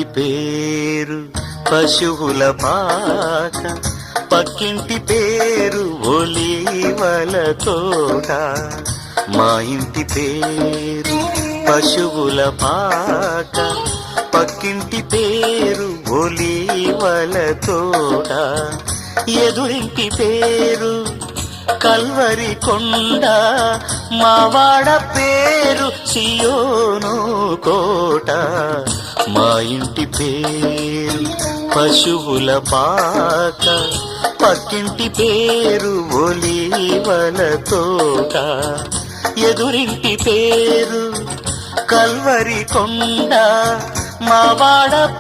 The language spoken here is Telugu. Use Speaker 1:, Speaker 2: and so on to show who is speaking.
Speaker 1: ఇంటి పేరు పశువుల పాక, పక్కింటి పేరు ఒలీవల తోట. మా ఇంటి పేరు పశువుల పాక, పక్కింటి పేరు ఒలీవల తోట. ఎదురింటి పేరు కల్వరి కొండ, మావాడ పేరు సియోను కోట. మా ఇంటి పేరు పశువుల పాక, పక్కింటి పేరు ఒలీవల తోట. ఎదురింటి పేరు కల్వరి కొండ, మావాడ